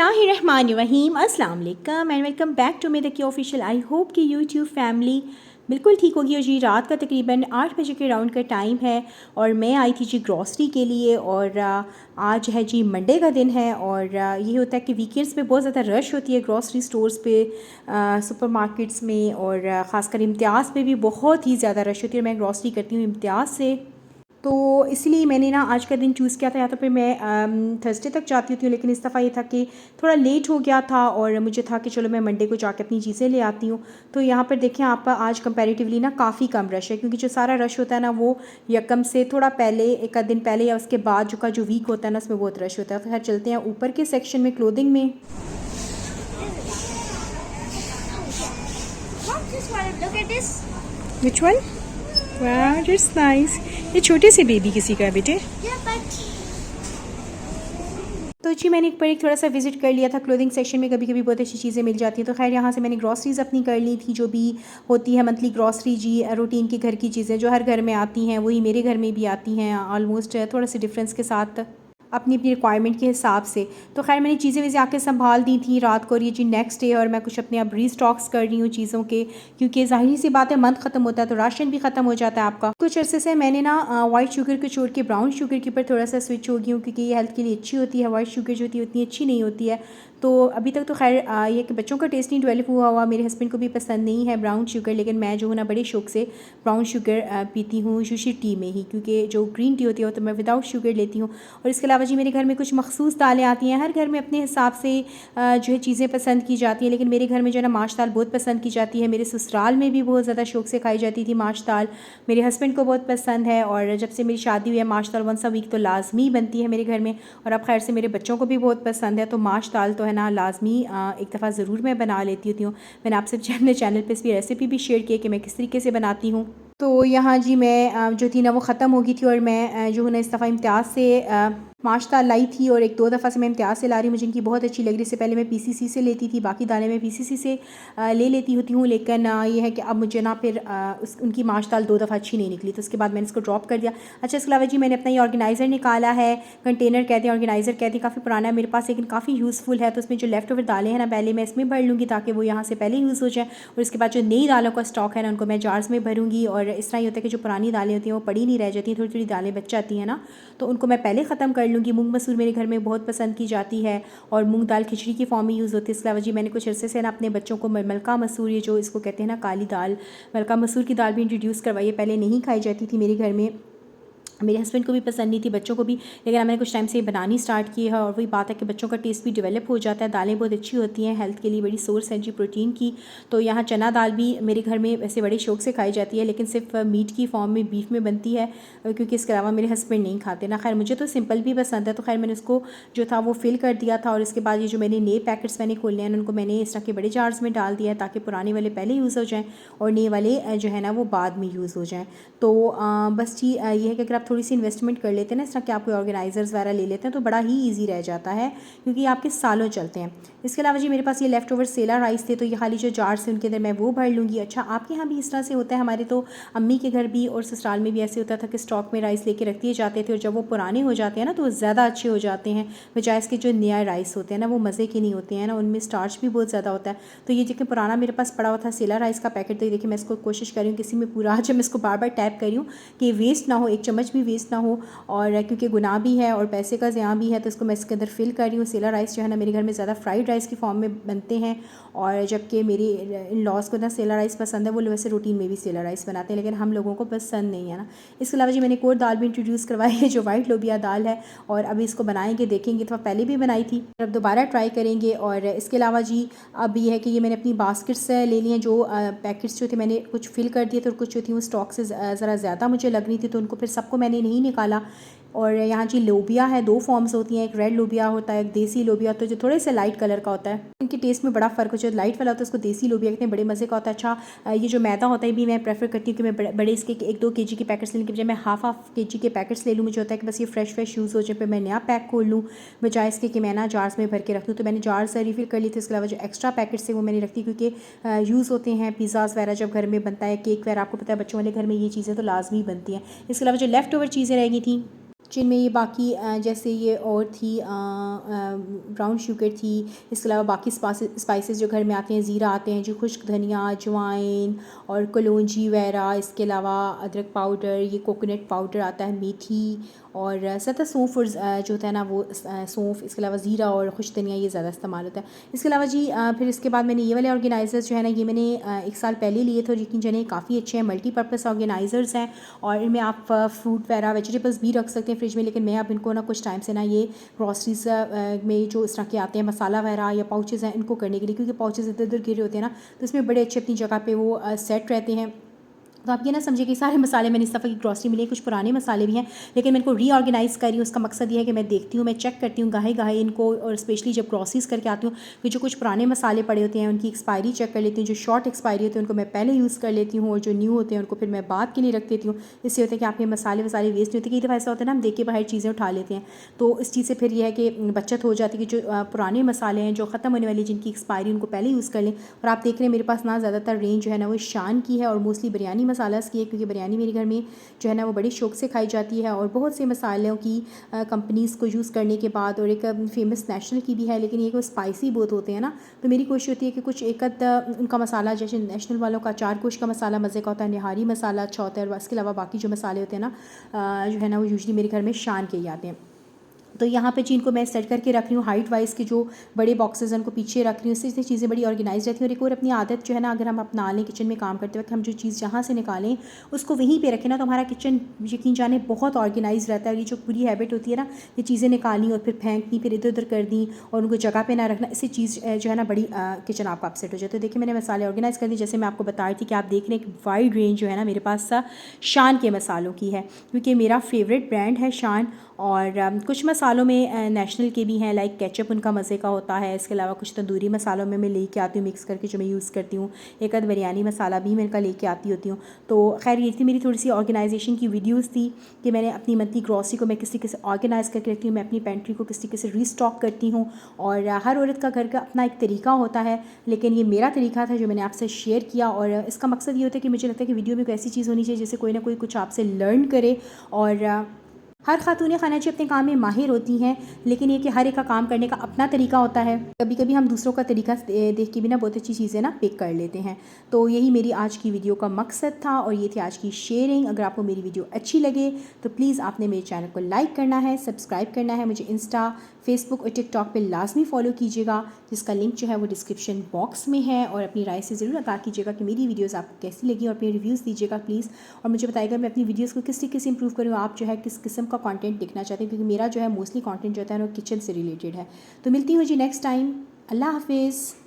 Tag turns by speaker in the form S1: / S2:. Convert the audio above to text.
S1: बिस्मिल्लाहिर्रहमानिर्रहीम अस्सलाम वालेकुम एंड वेलकम बैक टू मेरे द ऑफिशियल। आई होप कि यूट्यूब फैमिली बिल्कुल ठीक होगी। और जी रात का तकरीबन 8 बजे के राउंड का टाइम है और मैं आई थी जी ग्रॉसरी के लिए। और आज है जी मंडे का दिन है और ये होता है कि वीकेंड्स पे बहुत ज़्यादा रश होती है ग्रॉसरी स्टोर्स पे, सुपरमार्केट्स में, और ख़ासकर इम्तियाज़ पे भी बहुत ही ज़्यादा रश होती है। मैं ग्रॉसरी करती हूँ इम्तियाज़ से, तो इसलिए मैंने ना आज का दिन चूज़ किया था। या तो फिर मैं थर्सडे तक जाती होती हूँ, लेकिन इस दफ़ा ये था कि थोड़ा लेट हो गया था और मुझे था कि चलो मैं मंडे को जाकर अपनी चीज़ें ले आती हूँ। तो यहाँ पर देखें आप, आज कंपैरेटिवली ना काफ़ी कम रश है, क्योंकि जो सारा रश होता है ना वो यकम से थोड़ा पहले, एक आध दिन पहले या उसके बाद जो वीक होता है ना उसमें बहुत रश होता है। तो खैर चलते हैं ऊपर के सेक्शन में, क्लोथिंग में। Which one? वाह, इट्स नाइस। ये छोटे से बेबी किसी का है बेटे। तो जी मैंने एक बार थोड़ा सा विजिट कर लिया था क्लोथिंग सेक्शन में। कभी कभी बहुत अच्छी चीज़ें मिल जाती हैं। तो खैर यहाँ से मैंने ग्रॉसरीज़ अपनी कर ली थी, जो भी होती है मंथली ग्रॉसरी जी, रूटीन की घर की चीज़ें जो हर घर में आती हैं वही मेरे घर में भी आती हैं ऑलमोस्ट, थोड़ा सी डिफरेंस के साथ अपनी अपनी रिक्वायरमेंट के हिसाब से। तो खैर मैंने चीज़ें वैसे आके संभाल दी थी रात को, और ये जी नेक्स्ट डे, और मैं कुछ अपने अब रीस्टॉक्स कर रही हूँ चीज़ों के, क्योंकि ज़ाहिर सी बात है मंथ ख़त्म होता है तो राशन भी ख़त्म हो जाता है आपका। कुछ अरसे से मैंने ना वाइट शुगर को छोड़ के ब्राउन शुगर के ऊपर थोड़ा सा स्विच हो गई हूँ, क्योंकि ये हेल्थ के लिए अच्छी होती है। वाइट शुगर जो होती है उतनी अच्छी नहीं होती है। तो अभी तक तो खैर ये कि बच्चों का टेस्ट नहीं डेवलप हुआ, मेरे हस्बैंड को भी पसंद नहीं है ब्राउन शुगर, लेकिन मैं जो हूँ ना बड़े शौक से ब्राउन शुगर पीती हूँ शुशी टी में ही, क्योंकि जो ग्रीन टी होती है वो तो मैं विदाउट शुगर लेती हूँ। और इसके अलावा जी मेरे घर में कुछ मखसूस दालें आती हैं, हर घर में अपने हिसाब से जो है चीज़ें पसंद की जाती हैं, लेकिन मेरे घर में जो है ना माश दाल बहुत पसंद की जाती है। मेरे ससुराल में भी बहुत ज़्यादा शौक से खाई जाती थी माश दाल, मेरे हस्बैंड को बहुत पसंद है। और जब से मेरी शादी हुई है माश दाल वंस अ वीक तो लाजमी बनती है मेरे घर में। और अब खैर से मेरे बच्चों को भी बहुत पसंद है, तो माश दाल तो है ना लाजमी एक दफ़ा ज़रूर मैं बना लेती होती हूँ। मैंने आपसे अपने चैनल पर इसकी रेसिपी भी शेयर की है कि मैं किस तरीके से बनाती हूँ। तो यहाँ जी मैं जो थी ना वो ख़त्म हो गई थी, और मैं जो है ना इस दफ़ा इम्तियाज़ से माश दाल लाई थी, और एक दो दफ़ा से मैं इम्तियाज़ से ला रही हूँ। मुझे इनकी बहुत अच्छी लग रही। इससे पहले मैं पीसीसी से लेती थी, बाकी दालें मैं पीसीसी से ले लेती होती हूँ, लेकिन ये है कि अब मुझे ना फिर उनकी माश दाल दो दफ़ा अच्छी नहीं निकली, तो उसके बाद मैंने इसको ड्रॉप कर दिया। अच्छा, इसके अलावा जी मैंने अपना ये ऑर्गेनाइज़र निकाला है, कंटेनर कहते हैं, ऑर्गेनाइज़र कहते हैं, काफ़ी पुराना है मेरे पास लेकिन काफ़ी यूज़फुल है। तो उसमें जो लेफ्ट ओवर दालें हैं ना पहले मैं इसमें भर लूँगी, ताकि वो यहाँ से पहले यूज़ हो जाए, और इसके बाद जो नई दालों का स्टॉक है ना उनको मैं जार्स में भरूँगी। और इस तरह ही होता है कि जो पुरानी दालें होती हैं वो पड़ी नहीं रह जाती, थोड़ी थोड़ी दालें बच जाती हैं ना, तो उनको मैं पहले ख़त्म कर लूँगी। मूंग मसूर मेरे घर में बहुत पसंद की जाती है, और मूंग दाल खिचड़ी की फॉर्म में यूज़ होती है। इसके अलावा जी मैंने कुछ अरसे से ना अपने बच्चों को मलका मसूर, ये जो इसको कहते हैं ना काली दाल, मलका मसूर की दाल भी इंट्रोड्यूस करवाई है। पहले नहीं खाई जाती थी मेरे घर में, मेरे हस्बैंड को भी पसंद नहीं थी, बच्चों को भी, लेकिन मैंने कुछ टाइम से ये बनानी स्टार्ट की है। और वही बात है कि बच्चों का टेस्ट भी डेवलप हो जाता है। दालें बहुत अच्छी होती हैं, हेल्थ के लिए बड़ी सोर्स है जी प्रोटीन की। तो यहाँ चना दाल भी मेरे घर में वैसे बड़े शौक से खाई जाती है, लेकिन सिर्फ मीट की फॉर्म में, बीफ में बनती है, क्योंकि इसके अलावा मेरे हस्बैंड नहीं खाते ना। खैर मुझे तो सिंपल भी पसंद है, तो खैर मैंने उसको जो था वो फिल कर दिया था। और इसके बाद ये जो मैंने नए पैकेट्स मैंने खोले हैं उनको मैंने इस तरह के बड़े जार्स में डाल दिया है, ताकि पुराने वाले पहले यूज़ हो जाएँ और नए वाले जो है ना वो बाद में यूज़ हो जाएँ। तो बस जी ये है कि अगर आप थोड़ी सी इन्वेस्टमेंट कर लेते हैं ना, इस तरह के आप कोई ऑर्गेनाइजर्स वगैरह ले लेते हैं तो बड़ा ही ईजी रह जाता है, क्योंकि आपके सालों चलते हैं। इसके अलावा जी मेरे पास ये लेफ़्ट ओवर सेला राइस थे, तो ये खाली जो जार्स हैं उनके अंदर मैं वो भर लूँगी। अच्छा, आपके यहाँ भी इस तरह से होता है? हमारे तो अम्मी के घर भी और ससुराल में भी ऐसे होता था कि स्टॉक में राइस लेके रख दिए जाते थे, और जब वो पुराने हो जाते हैं ना तो ज़्यादा अच्छे हो जाते हैं, बजाय इसके जो नया राइस होते हैं ना वो मज़े के नहीं होते हैं ना, उनमें स्टार्च भी बहुत ज़्यादा होता है। तो ये देखिए पुराना मेरे पास पड़ा हुआ था सेला राइस का पैकेट, तो ये देखिए मैं इसको कोशिश कर रही हूँ किसी में पूरा, जब मैं इसको बार बार टैप कर रही हूँ कि वेस्ट ना हो, एक चम्मच भी वेस्ट ना हो, और क्योंकि गुनाह भी है और पैसे का ज़ियाँ भी है, तो इसको मैं इसके अंदर फिल कर रही हूँ। सेला राइस जो है ना मेरे घर में ज़्यादा फ्राइड राइस की फॉर्म में बनते हैं, और जबकि मेरी इन लॉज को ना सेला राइस पसंद है, वो वैसे रूटीन में भी सेला राइस बनाते हैं, लेकिन हम लोगों को पसंद नहीं है ना। इसके अलावा जी मैंने एक और दाल भी इंट्रोड्यूस करवाई है जो वाइट लोबिया दाल है, और अभी इसको बनाएंगे, देखेंगे। तो पहले भी बनाई थी, अब दोबारा ट्राई करेंगे। और इसके अलावा जी अब ये है कि ये मैंने अपनी बास्केट्स ले ली हैं, जो पैकेट्स जो थे मैंने कुछ फिल कर दिए थे, और कुछ जो थी वो स्टॉक से ज़रा ज़्यादा मुझे लग रही थी, तो उनको फिर सबको मैंने नहीं निकाला। और यहाँ जी लोबिया है, दो फॉर्म्स होती हैं, एक रेड लोबिया होता है, एक देसी लोबिया होता है जो थोड़े से लाइट कलर का होता है। इनके टेस्ट में बड़ा फ़र्क हो जाता है। लाइट वाला होता है उसको देसी लोबिया कहते हैं, बड़े मज़े का होता है। अच्छा, ये जो मैदा होता है भी मैं प्रेफर करती हूँ कि मैं बड़े इसके 1-2 केजी के पैकेट्स लेने के बजाय मैं हाफ केजी के पैकेट्स ले लूँ। मुझे होता है कि बस ये फ्रेश यूज़ हो जाए, फिर मैं नया पैक खोल लूँ, बजाय इसके कि मैं ना जार्स में भर के रख दूँ। तो मैंने जार्स रिफ़िल कर ली थी। इसके अलावा जो एक्स्ट्रा पैकेट्स थे वो मैंने रख दी, क्योंकि यूज़ होते हैं पिज़्ज़ाज़ वगैरह जब घर में बनता है, केक वगैरह, आपको पता है बच्चों वाले घर में ये चीज़ें तो लाजमी बनती हैं। इसके अलावा जो लेफ़्ट ओवर चीज़ें रह गई थी किचन में ये बाकी जैसे ये और थी ब्राउन शुगर थी, इसके अलावा बाकी स्पाइसेस जो घर में आते हैं, ज़ीरा आते हैं, जो खुश्क धनिया, अजवाइन और कलौंजी वगैरह, इसके अलावा अदरक पाउडर, ये कोकोनट पाउडर आता है, मेथी और सतह सौंफ और जो होता है ना वो सौंफ, इसके अलावा ज़ीरा और खुश्क धनिया ये ज़्यादा इस्तेमाल होता है। इसके अलावा जी फिर इसके बाद मैंने ये वाले ऑर्गेनाइज़र्स जो है ना ये मैंने 1 साल पहले लिए थे और यकीन जानिए काफ़ी अच्छे हैं, मल्टीपर्पज़ ऑर्गेनाइज़र्स हैं और इनमें आप फ्रूट वगैरह वेजिटेबल्स भी रख सकते हैं फ्रिज में। लेकिन मैं अब इनको ना कुछ टाइम से ना ये ग्रॉसरीज में जो इस तरह के आते हैं मसाला वगैरह या पाउचेज़ हैं इनको करने के लिए, क्योंकि पाउचेज़ इधर उधर गिरे होते हैं ना तो इसमें बड़े अच्छे अपनी जगह पे वो सेट रहते हैं। तो आप ये ना समझिए कि सारे मसाले मैंने इस दफ़ा की ग्रॉसरी मिली है, कुछ पुराने मसाले भी हैं लेकिन मैं इनको रीऑर्गेनाइज़ कर रही हूँ। उसका मकसद ये है कि मैं देखती हूँ, मैं चेक करती हूँ गाहे गाहे इनको, और स्पेशली जब ग्रॉसरीज़ करके आती हूँ कि जो कुछ पुराने मसाले पड़े होते हैं उनकी एक्सपायरी चेक कर लेती हूँ। जो शॉर्ट एक्सपायरी होते हैं उनको मैं पहले यूज़ कर लेती हूँ और जो न्यू होते हैं उनको फिर मैं बाद के लिए रख देती हूँ। इससे होता है कि आपके मसाले वसाले वेस्ट नहीं होते। कई दफ़ा ऐसा होता है ना हम देख के बाहर चीज़ें उठा लेते हैं तो इस चीज़ से फिर यह है कि बचत हो जाती है कि जो पुराने मसाले हैं जो ख़त्म होने वाली जिनकी एक्सपायरी उनको पहले यूज़ कर लें। और आप देख रहे हैं मेरे पास ना ज़्यादातर रेंज जो है ना वो शान की है और मोस्टली बिरयानी मसालास की है, क्योंकि बिरयानी मेरे घर में जो है ना वो बड़े शौक से खाई जाती है और बहुत से मसालों की कंपनीज़ को यूज़ करने के बाद, और एक फेमस नेशनल की भी है लेकिन ये को स्पाइसी बहुत होते हैं ना, तो मेरी कोशिश होती है कि कुछ एक उनका मसाला जैसे नेशनल वालों का चार कुश का मसाला मज़े का होता है, निहारी मसाला अच्छा होता है, और इसके अलावा बाकी जो मसाले होते हैं ना जो है ना वो यूजली मेरे घर में शान के ही आते हैं। तो यहाँ पे जी इनको मैं सेट करके रख रही हूँ, हाइट वाइज के जो बड़े बॉक्सेस हैं उनको पीछे रख रही हूँ। इससे चीज़ें बड़ी ऑर्गेनाइज रहती हैं। और एक और अपनी आदत जो है ना अगर हम अपना लें किचन में काम करते वक्त, हम जो चीज़ जहाँ से निकालें उसको वहीं पे रखें ना तो हमारा किचन यकीन जाने बहुत ऑर्गेनाइज रहता है। और ये जो पूरी हैबिट होती है ना ये चीज़ें निकालनी और फिर फेंकनी, फिर इधर उधर कर दी और उनको जगह पर ना रखना, इससे चीज़ जो है ना बड़ी किचन आपका अपसेट हो जाता है। देखिए मैंने मसाले ऑर्गेनाइज कर दिए, जैसे मैं आपको बता रही थी कि आप देख रहे हैं एक वाइड रेंज जो है ना मेरे पास शान के मसालों की है, क्योंकि मेरा फेवरेट ब्रांड है शान। और कुछ मसालों में नेशनल के भी हैं, लाइक केचप उनका मज़े का होता है। इसके अलावा कुछ तंदूरी मसालों में मैं लेके आती हूँ मिक्स करके जो मैं यूज़ करती हूँ। एक आध बिरयानी मसाला भी मैं इनका लेके आती होती हूँ। तो खैर ये थी मेरी थोड़ी सी ऑर्गेनाइजेशन की वीडियोज़ थी कि मैंने अपनी मंथली ग्रॉसरी को मैं किस तरीके से ऑर्गेनाइज़ करके रखती हूँ, मैं अपनी पेंट्री को किस तरीके से रीस्टॉक करती हूँ। और हर औरत का घर का अपना एक तरीका होता है, लेकिन ये मेरा तरीका था जो मैंने आपसे शेयर किया। और इसका मकसद ये होता है कि मुझे लगता है कि वीडियो में कोई ऐसी चीज़ होनी चाहिए जिससे कोई ना कोई कुछ आपसे लर्न करे। और हर खातून खाना जी अपने काम में माहिर होती हैं, लेकिन ये कि हर एक का काम करने का अपना तरीका होता है। कभी कभी हम दूसरों का तरीका देख के भी ना बहुत अच्छी चीज़ें ना पिक कर लेते हैं। तो यही मेरी आज की वीडियो का मकसद था और ये थी आज की शेयरिंग। अगर आपको मेरी वीडियो अच्छी लगे तो प्लीज़ आपने मेरे चैनल को लाइक करना है, सब्सक्राइब करना है, मुझे इंस्टा, फेसबुक और टिकटॉक पे लाजमी फॉलो कीजिएगा, जिसका लिंक जो है वो डिस्क्रिप्शन बॉक्स में है। और अपनी राय से ज़रूर आगाह कीजिएगा कि मेरी वीडियोज़ आपको कैसी लगी और अपने रिव्यूज़ दीजिएगा प्लीज़। और मुझे बताइएगा मैं अपनी वीडियोज़ को किस तरीके से इंप्रूव करूँ, आप जो है किस किस्म का कंटेंट देखना चाहते हैं, क्योंकि मेरा जो है मोस्टली कंटेंट जो होता है वो किचन से रिलेटेड है। तो मिलती हूँ जी नेक्स्ट टाइम। अल्लाह हाफिज़।